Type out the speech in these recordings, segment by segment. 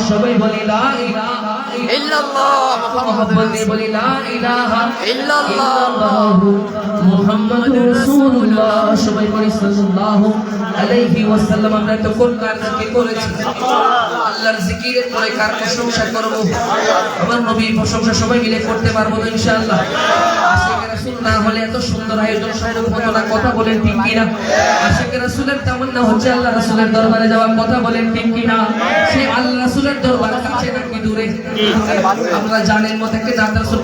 সবাই বলি লা ইলাহা ইল্লাল্লাহ, মুহাম্মাদুর বলি লা ইলাহা ইল্লাল্লাহ, মুহাম্মাদুর রাসূলুল্লাহ। সবাই বলি সাল্লাল্লাহু আলাইহি ওয়াসাল্লাম। আমরা তো কোন কার জিকির করেছি? আল্লাহর জিকিরের পরে কার প্রশংসা করব? আমার নবীর প্রশংসা সবাই মিলে করতে পারবো তো ইনশাআল্লাহ। আশিক রাসূল না হলে এত সুন্দর আয়োজন সাজানো হতো না, কথা বলেন ঠিক কিনা? আশিক রাসূলের তামান্না হচ্ছে আল্লাহ রাসূলের দরবারে যাওয়ার, কথা বলেন ঠিক কিনা? সে আল্লাহ রাসূলের দরবার কাছে নাকি দূরে? আমরা জানেন মত একটা নাত রাসূল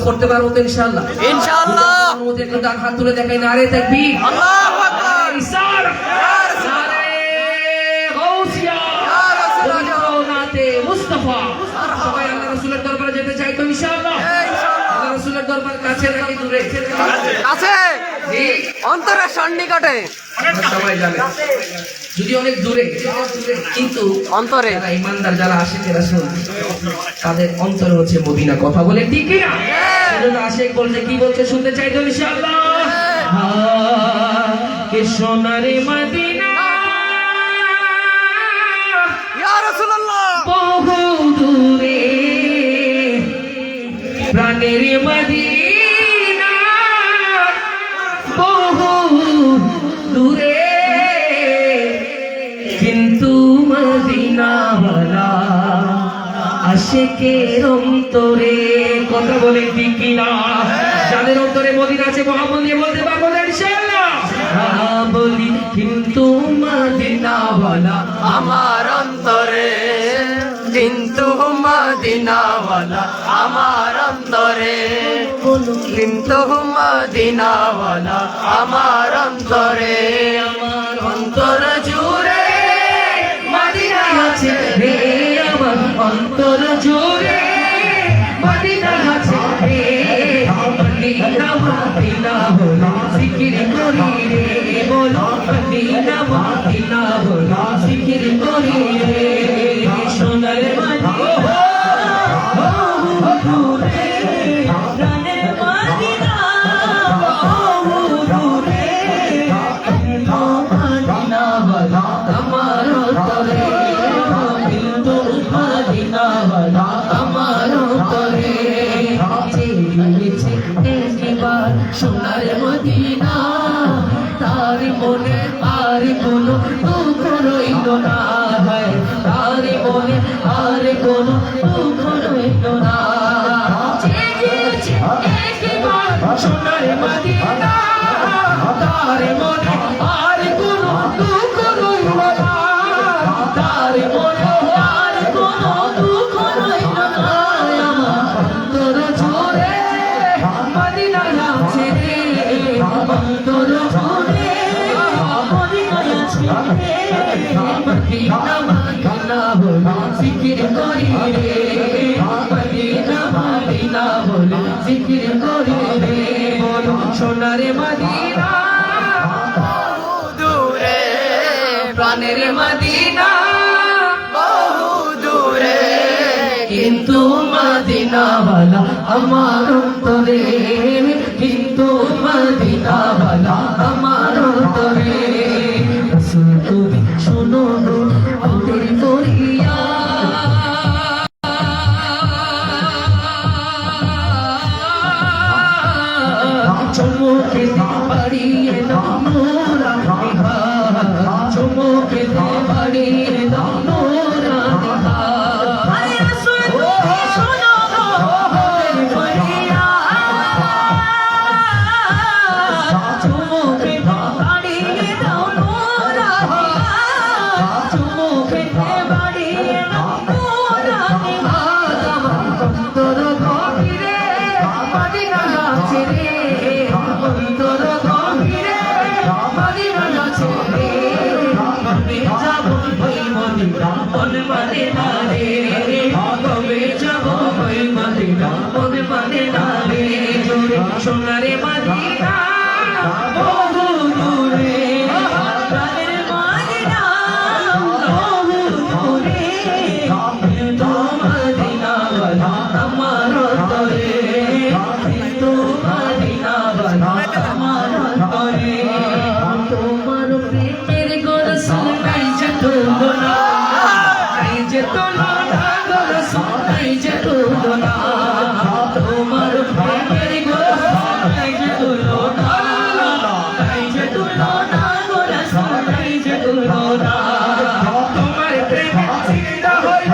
করতে পারবো তো ইনশাআল্লাহ? ইনশাআল্লাহ। আমাদের একটু ডান হাত তুলে দেখাই, নারে তাকবীর, আল্লাহু আকবার, ইসার, নারে গাউসিয়া, ইয়া রাসূলুল্লাহ, নাতে মুস্তাফা। সবাই আল্লাহ রাসূলের দরবারে যেতে চাই তো ইনশাআল্লাহ? আল্লাহ রাসূলের দরবার কাছে নাকি দূরে? কাছে, অন্তরের সন্নিকটে। সবাই জানে যদি অনেক দূরে, কিন্তু অন্তরে ইমানদার যারা আশিক রাসূল তাদের অন্তরে হচ্ছে মদিনা, কথা বলে ঠিক কিনা? সেজন্য আশিক বলছে, কি বলছে শুনতে চাই তো ইনশাআল্লাহ? কে সোনারে মদিনা ইয়া রাসূলুল্লাহ, বহু দূরে প্রাণের মদিনা, বহু দূরে কিন্তু মদিনাওয়ালা আশিকের অন্তরে, কথা বলে ঠিক কিনা? যাদের অন্তরে মদিনা আছে মুহাম্মদ দিয়ে বলতে পারবো না ইনশাআল্লাহ? বলি কিন্তু মদিনাওয়ালা আমার অন্তরে, কিন্তু মদিনাওয়ালা আমার অন্তরে, কিন্তু মদিনাওয়ালা আমার অন্তরে, আমার অন্তর জুড়ে মদিনা আছে রে, আমার অন্তর জুড়ে মদিনা আছে রে, মদিনা মদিনা হলো জিকির করি রে, বলো মদিনা মদিনা হলো জিকির করি রে, সোনার মদিনা দূরে, প্রাণের মদিনা বহু দূরে, মদিনাওয়ালা আমার অন্তরে, কিন্তু মদিনাওয়ালা আমার অন্তরে, চেয়েছে একবার সোনার মদিনা, তার মনে আর কোনো দুঃখ রইল না, তার মনে আর কোনো দুঃখ রইল না, চেয়েছে একবার সোনার মদিনা, তার মনে আর কোনো দুঃখ রইল না, তার মনে আর কোনো দুঃখ রইল না, আমার অন্তর জুড়ে মদিনা আছে রে, অন্তর জুড়ে মদিনা আছে রে, মদিনা মদিনা বলে জিকির করি রে, মদিনা মদিনা বলে জিকির করি রে, বলো সোনারে মদিনা বহু দূরে, প্রাণের মদিনা বহু দূরে, কিন্তু মদিনাওয়ালা আমার অন্তরে, কিন্তু মদিনাওয়ালা আমার অন্তরে, রাসূল তুমি শোনো আমাদের করিয়া, চমকে বাড়িয়ে দাও নূরানি হাত, চমকে বাড়িয়ে দাও নূরানি হাত, আরে রাসূল শোনো আমাদের করিয়া, চমকে মদিনা রে কবে যাব ওই মদিনা ওই মদিনা রে জোরে সোনারে মদিনা বহু দূরে প্রাণের মদিনা বহু দূরে তো মদিনা বালা আমার তরে তো মদিনা বালা আমার তরে তোমার প্রেমের গোরসুল নাই যে তুলনা নাই যে তুলনা গোরসুল নাই যে তুলনা তোমার প্রেমের গোরসুল নাই যে তুলনা নাই যে তুলনা গোরসুল নাই যে তুলনা তোমার প্রেমে জিন্দা হইল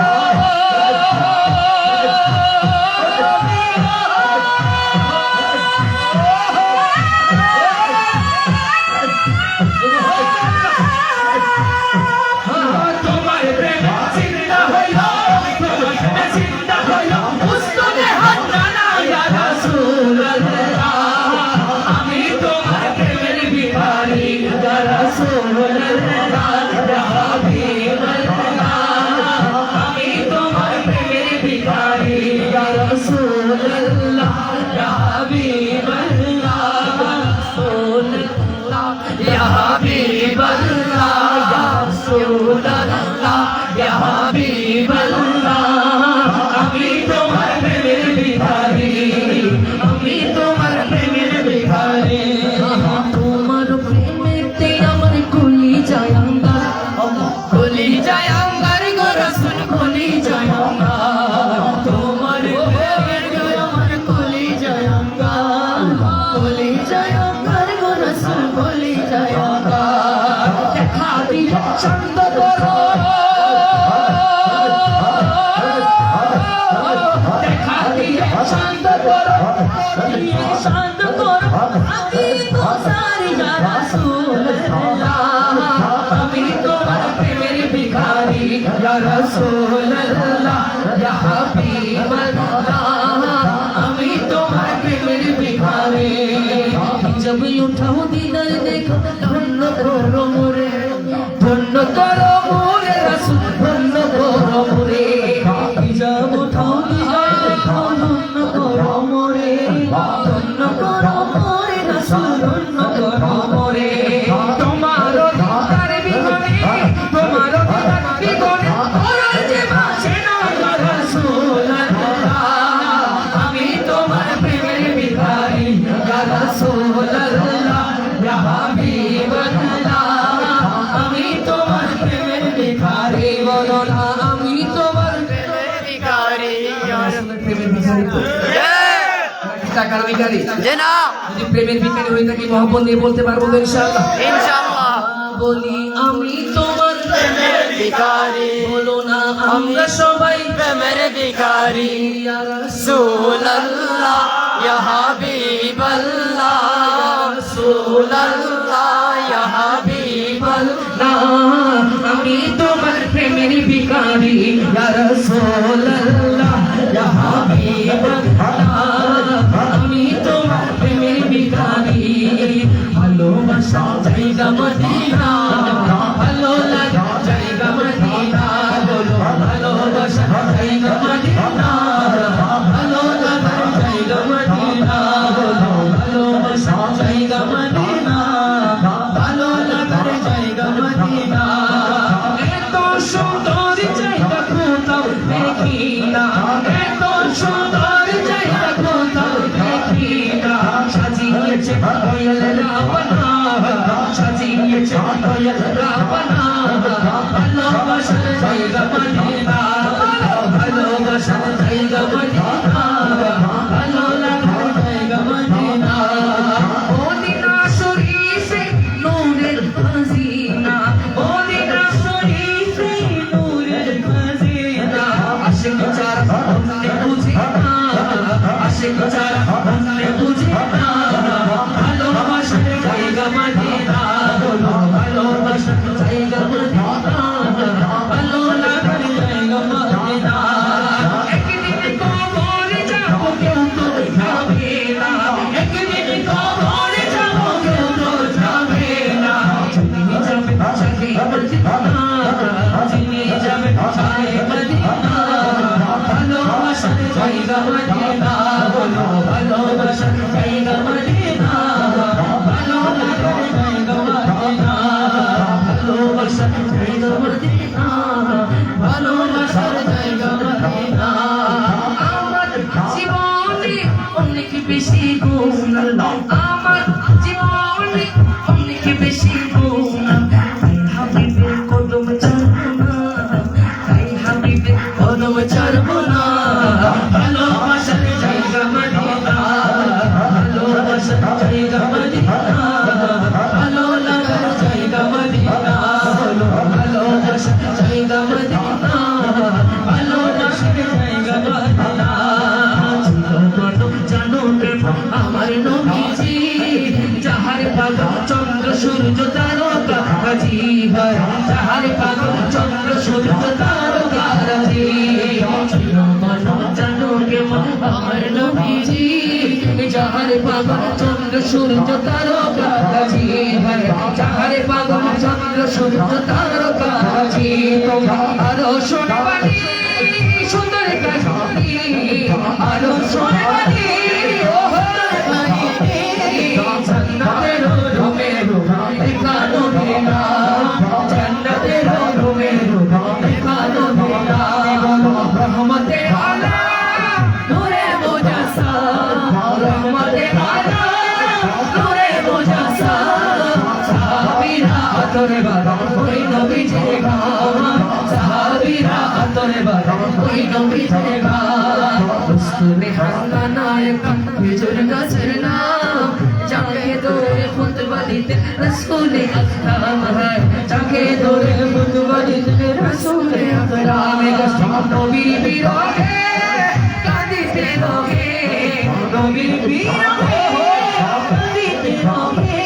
শান্ত করো দেখা দিয়ে শান্ত করো শান্ত করো আমি তো সারি রাসূলুল্লাহ আমি তোমার প্রেমের ভিখারি ইয়া রাসূলুল্লাহ ইয়া হাবিবাল্লাহ আমি তোমার প্রেমের ভিখারি जब उठाओ दीदार देखो धन्य करो मोरे धन्य करो मोरे रसूल धन्य करो मोरे जब उठाओ दीदार देखो धन्य करो मोरे धन्य करो मोरे रसूल धन्य करो मोरे तुम्हारो दीदार बिगड़े तुम्हारो दीदार बिगड़े और जे बासे ना रसूल আমি তোমার প্রেমের ভিখারি ইয়া রাসূলুল্লাহ ইয়া হাবিবাল্লাহ আমি তোমার প্রেমের ভিখারি বলো না আমি তোমার প্রেমের ভিখারি প্রেমের ভিখারি তো টাকার ভিখারি জি না যদি প্রেমের ভিখারি হয়ে থাকি মহব্বত নিয়ে বলতে পারবো তো ইনশাআল্লাহ ইনশাআল্লাহ বলি আমি তোমার প্রেমের ভিখারি বলো না আমরা সবাই প্রেমের ভিখারি ইয়া রাসূলুল্লাহ ইয়া হাবিবাল্লাহ রাসূলুল্লাহ ইয়া হাবিবাল্লাহ আমি তোমার প্রেমের ভিখারি ইয়া রাসূলুল্লাহ ইয়া হাবিবাল্লাহ আমি তোমার প্রেমের ভিখারি ভালোবাসা জায়গা মদিনা ভালো লাগা জায়গা মদিনা বলো ভালোবাসা জায়গা মদিনা ভালো লাগা জায়গা মদিনা বলো ভালোবাসা জায়গা মদিনা ভালো লাগার জায়গা মদিনা এত সুন্দর জায়গা কোথাও দেখি না এত সুন্দর জায়গা কোথাও দেখি না সাজিয়েছে কোয়েল রাবনা সাজিয়েছে কোয়েল রাবনা ভালোবাসার জায়গা মদিনা ভালোবাসার জায়গা মদিনা ভালো লাগার জায়গা মদিনা মদিনা শরীফে নূরের খাজিনা মদিনা শরীফে নূরের খাজিনা আশিক যারা हमने বুঝি না আশিক যারা हमने বুঝি না ভালোবাসার জায়গা মদিনা ভালোবাসার জায়গা মদিনা ভালো লাগার ভালোবাসার জায়গা মদিনা ভালোবাসার জায়গা মদিনা আমার জীবনে অনেক বেশি গুণ আমার জীবনে অনেক বেশি গুণ তাই হাবিবের কদম ছাড়বো না তাই হাবিবের কদম ছাড়বো না ভালোবাসার জায়গা মদিনা ভালোবাসার জায়গা মদিনা ভালো লাগার জায়গা মদিনা ভালোবাসার জায়গা মদিনা ভালোবাসার জায়গা মদিনা জানো প্রেম আমার নবীজি যাহার পাগল চন্দ্র সূর্য তারকা রাজি হয় যাহার পাগল চন্দ্র সূর্য তারকা রাজি জানো প্রেম আমার নবীজি যাহার পাগল চন্দ্র সূর্য তারকা রাজি হয় যাহার পাগল চন্দ্র সূর্য তারকা রাজি আরো শোনাবানি সুন্দর কাহিনী আরো শোনাবানি জান্নাতের রুমে দেখানো দিনা জান্নাতের রুমে দেখানো দিনা রহমতে আলা নূরে মুজাসসাম রহমতে আলা নূরে মুজাসসাম সাহাবীরা আতরে বাবা ওই নবীজির গাওয়া সাহাবীরা আতরে বাবা ওই নবীজির গাওয়া উস্তুরে হাসনা নায়ক খেজুর গাছের নাম যাকে ধরে খুতবা দিতে রাসূলে আকরাম হয় যাকে ধরে খুতবা দিতে রাসূলে আকরাম নবীর বিরহে কাঁদিতে রহে নবীর বিরহে কাঁদিতে রহে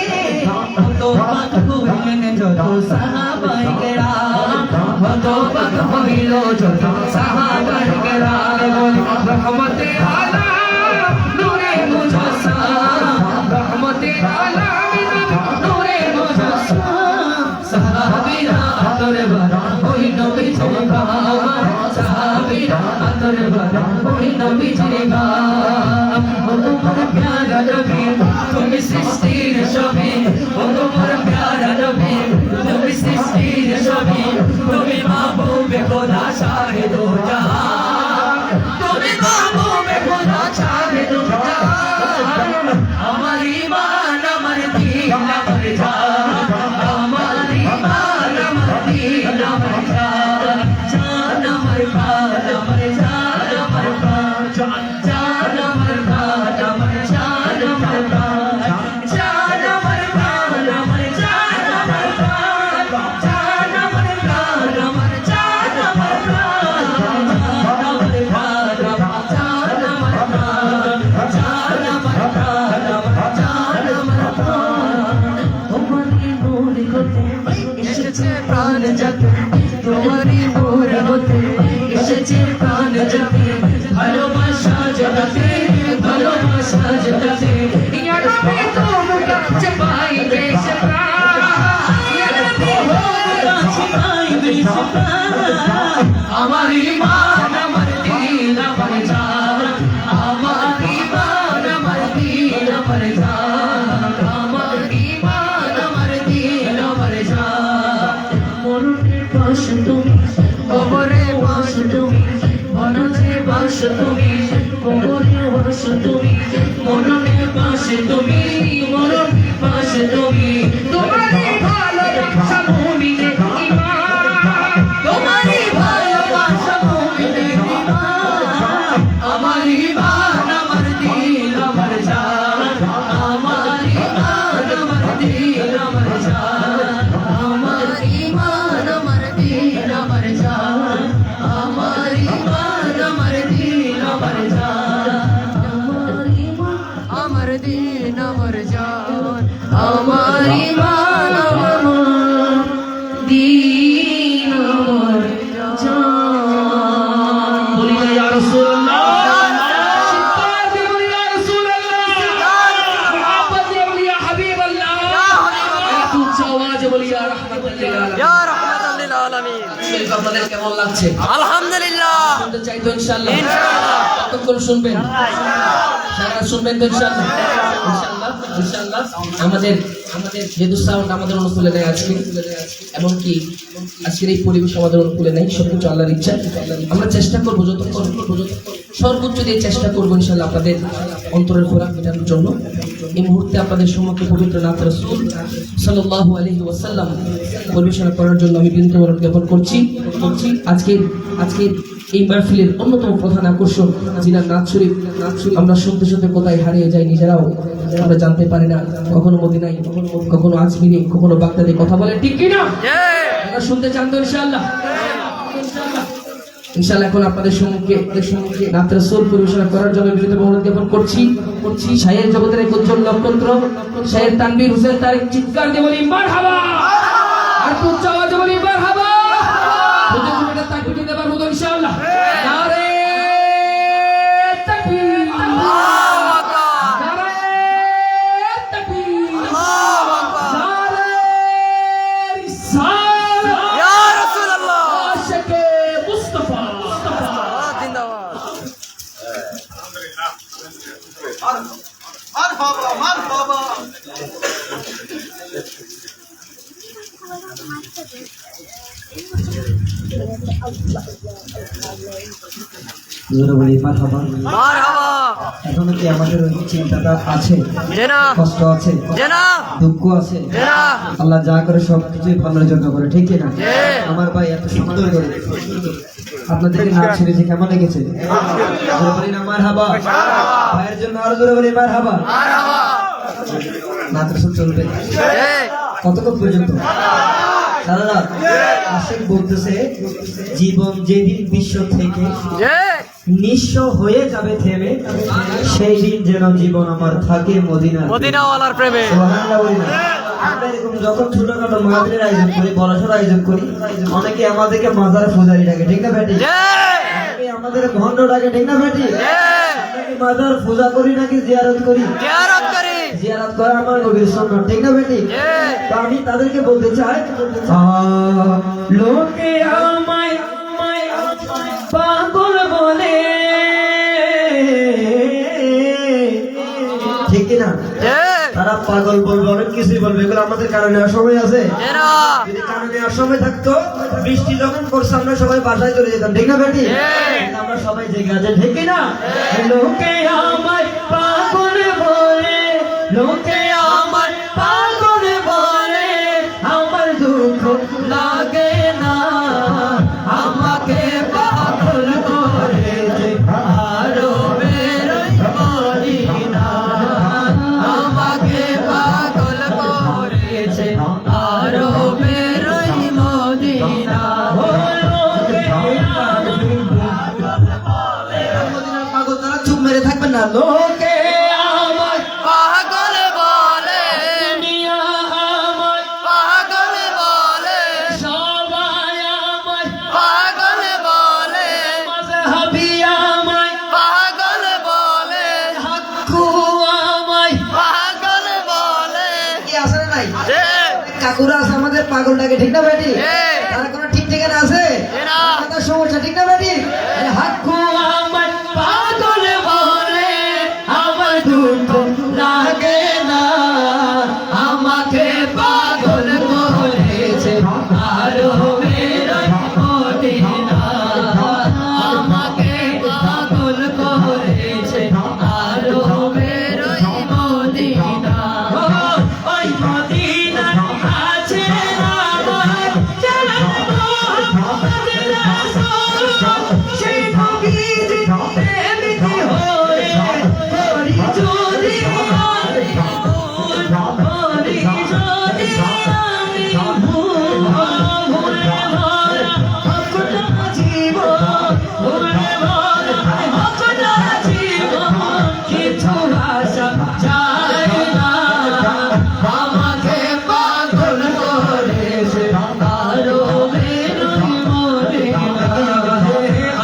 কত পাক হইলেন যত সাহাবায়ে কেরাম কত পাক হইল যত সাহাবায়ে কেরাম রহমতে আলা নূরে মুজাসসাম রহমতে আলা নূরে মুজাসসাম সাহাবীরা আতরে বারা ওই নবীজির গাওয়া সাহাবীরা আতরে বারা ওই নবীজির গাওয়া ও তোমার প্যারা নবী তুমি সৃষ্টির ছবি ও তোমার প্যারা নবী তুমি সৃষ্টির ছবি তুমি মাহবুবে খোদা শাহিদ জাহান তুমি মাহবুবে খোদা শাহিদ জাহান আমার ঈমান আমার দীন আমার জান আমার ঈমান আমার দীন আমার জান জান আমার প্রাণ আমার জান আমার প্রাণ জান আমার প্রাণ আমার জান আমার প্রাণ জান আমার প্রাণ আমার জান আমার প্রাণ জান আমার প্রাণ আমার জান আমার প্রাণ জান আমার প্রাণ জান আমার প্রাণ জান আমার প্রাণ জান আমার প্রাণ তোমারই নূর হতে এসেছে প্রাণ জাগে তোমারই নূর হতে এসেছে প্রাণ জাগে ভালোবাসা জগতে ভালোবাসা জগতে ইয়া নবী তোমার কাছে পাই বেশ প্রাণ ইয়া নবী তোমার কাছে পাই বেশ প্রাণ আমার ঈমান আমার দিল আমার জান আমার ঈমান আমার দিল আমার জান আমার ঈমান আমার দিল আমার জান মরণের পাশ তুমি কবরের পাশ তুমি মরণের পাশ তুমি কবরের পাশ তুমি মরণের পাশ তুমি মরণের পাশ তুমি তোমারই ভালোবাসা মুমিনের ঈমান তোমারই ভালোবাসা মুমিনের ঈমান আমার ঈমান আমার দিল আমার জান আমার ঈমান আমার দিল আমার জান আমার ঈমান আমার দিল আমার জান আমার ঈমান আমার দিল আমার জান আমার ঈমান আমার দিল আমার জান আমার ঈমান আমার দিল আমার জান বলি না ইয়া রাসূলুল্লাহ আপনাদের কেমন লাগছে? আলহামদুলিল্লাহ। শুনতে চাই তো ইনশাআল্লাহ? ইনশাআল্লাহ। কতক্ষণ শুনবেন? সারা শুনবেন তো ইনশাআল্লাহ? ইনশাআল্লাহ। ইনশাআল্লাহ আমাদের যেহেতু সাউন্ড আমাদের অনুকূলে নেই আজকে, এমনকি আজকের এই পরিবেশ আমাদের অনুকূলে নেই, সবকিছু আল্লাহর ইচ্ছা। আমরা চেষ্টা করবো যতক্ষণ সর্বোচ্চ দিয়ে চেষ্টা করবো ইনশাআল্লাহ আপনাদের অন্তরের খোরাক মেটানোর জন্য। এই মুহূর্তে আপনাদের সম্মুখে পবিত্র নাত রাসূল সাল্লাল্লাহু আলাইহি ওয়াসাল্লাম পরিবেশনা করার জন্য আমি বিনীত অনুরোধ জ্ঞাপন করছি। আজকের এই মাহফিলের অন্যতম প্রধান আকর্ষণ জিনার নাথ শরীফ। আমরা শুনতে শুনতে কোথায় হারিয়ে যাই নিজেরাও আমরা জানতে পারি না। কখনো মদিনায়, কখনো আজমিরে, কখনো বাগদাদে কথা বলে, ঠিক কিনা? আমরা শুনতে চান তো ইনশাআল্লাহ? ইনশাআল্লাহ এখন আপনাদের সম্মুখে নাত রাসূল পরিবেশনা করার জন্য বিনীত অনুরোধ জ্ঞাপন করছি। শায়ের জগতের এক উজ্জ্বল নক্ষত্র শায়ের তানভীর হোসেন তারিক, চিৎকার দিয়ে বলি মারহাবা, আর উচ্চ আওয়াজে বলি মারহাবা। তাকবীর দিতে পারবো তো ইনশাআল্লাহ? নারে তাকবীর, আল্লাহু আকবার, নারে তাকবীর, আল্লাহু আকবার, নারে রিসালাত ইয়া রাসূলুল্লাহ, আশিকে মুস্তাফা জিন্দাবাদ। মারহাবা মারহাবা। এখনো কি আমাদের ওই চিন্তাটা আছে, কষ্ট আছে, দুঃখ আছে? আল্লাহ যা করে সবকিছুই ভালোর জন্য করে, ঠিক না? আমার ভাই এত সুন্দর করে আপনাদেরকে নাচ ছেড়েছে, কেমন লেগেছে? মারহাবা। ভাইয়ের জন্য আরো জোরে বলি মারহাবা। নাচ চলবে কতক্ষণ পর্যন্ত? সারা রাত। আশিক বলতেছে জীবন যেদিন বিশ্ব থেকে নিঃস্ব হয়ে যাবে থেমে, সেই দিন যেন জীবন আমার থাকে মদিনাওয়ালার প্রেমে। সুবহানাল্লাহ বলি না? আমরা এরকম যখন ছোটখাটো মাহফিলের আয়োজন করি, বড়সড় আয়োজন করি, অনেকে আমাদেরকে মাজার পূজারি ডাকে, ঠিক না বেটি? অনেকে আমাদের ভণ্ড ডাকে, ঠিক না বেটি? মাজার পূজা করি নাকি জিয়ারত করি? জিয়ারত করা আমার নবীর সুন্নাত, ঠিক না বেটি? তো আমি তাদেরকে বলতে চাই, লোকে আমায় পাগল বলে, ঠিক না? তারা পাগল বলবে, অনেক কিছুই বলবে, এগুলো আমাদের কারণে অসময় আছে। যদি কারণে অসময় থাকতো, বৃষ্টি যখন পড়ছে আমরা সবাই বাসায় চলে যেতাম, ঠিক না বেটি? আমরা সবাই জেগে আছি, ঠিক না? লোকে আমায় পাগল বলে, লোকে আমায় পাগল বলে, আমার দুঃখ লাগে না, আমাকে পাগল করেছে আরো বেরোই মদিনা, আমাকে পাগল করেছে আরো বেরোই মদিনা। পাগল তারা চুপ মেরে থাকবেন না। লোকে আমায় পাগল বলে, দুনিয়া আমায় পাগল বলে, সবাই আমায় পাগল বলে, মাযহাবী আমায় পাগল বলে, হাক্কু আমায় পাগল বলে। কি আছে না নাই? কাকুরা আছে আমাদের পাগলটাকে, ঠিক না বেটি? তার কোনো ঠিক ঠিকানা আছে? তার সমস্যা, ঠিক না বেটি? হাক্কু আমায় পাগল বলে, আমার দুঃখ লাগে না, আমাকে পাগল করেছে আরো বেরোই মদিনা, আমাকে পাগল করেছে আরো বেরোই মদিনা। ওই মদিনা আছে আমার জানাত মোহাম্মদ রাসূল, সেই নবীজি প্রেমিক হয়ে করি যদি আমি ভুল, করি যদি আমি ভুল, ভুলে ভরা হকটা জীবন, ভুলে ভরা হকটা জীবন, কিছু আশা চাই না, আমাকে পাগল করেছে আরো বেরোই মদিনা,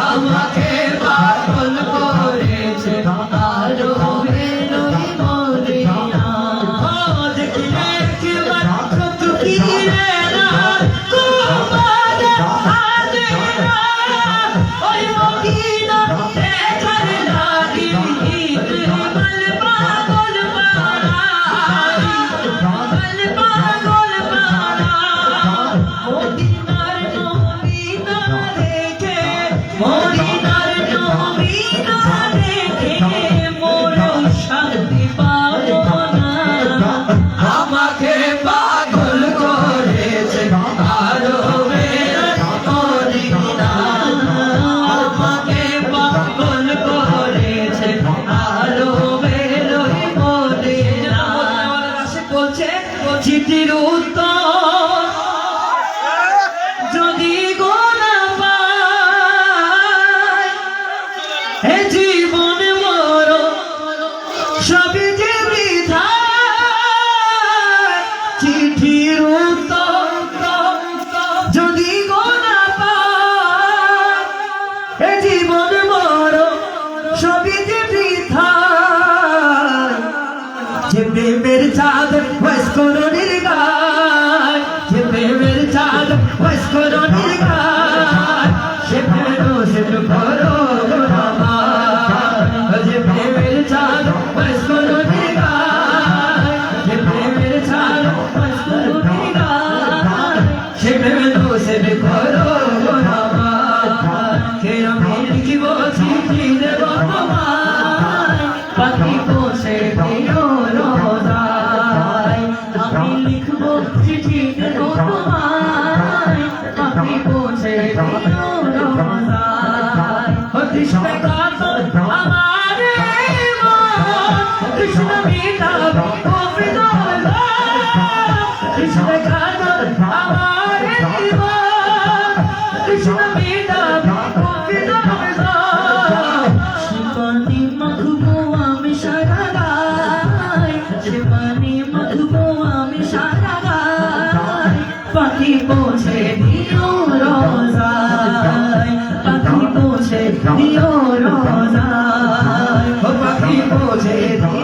আমাকে পাগল করেছে আরো বেরোই মদিনা। দেখলে একবার চিঠির উত্তর যদি গোনা পায় হে জীবন মর সবই যে বৃথা চিঠির উত্তর যদি গোনা পায় হে জীবন মর সবই যে বৃথা যে প্রেমের চাঁদ বয়স্করণের গায় যে প্রেমের চাঁদ বয়স্করণের গায় সে ফেরো সে করো যে প্রেমের চাঁদ বয়স্করণের গায় যে প্রেমের চাঁদ বয়স্করণের গায় সে ফেরো সে করো কে আমি লিখিব চিঠি দেব তোমায় পাখি বসে দিও রোজায় আমি লিখব চিঠি দেব তোমায় পাখি বসে দিও রোজায় কৃষ্ণ কাতর আমার মন কৃষ্ণ মিটাবে কবির কৃষ্ণ কাতর আমার মন কৃষ্ণ মিটাবে কবির শিবানী মাখবো আমি সারা গায় শিবানী মাখবো আমি সারা গায় পাখি পৌঁছে দিও রোজায় পাখি পৌঁছে দিও রোজায় পাখি পৌঁছে দিও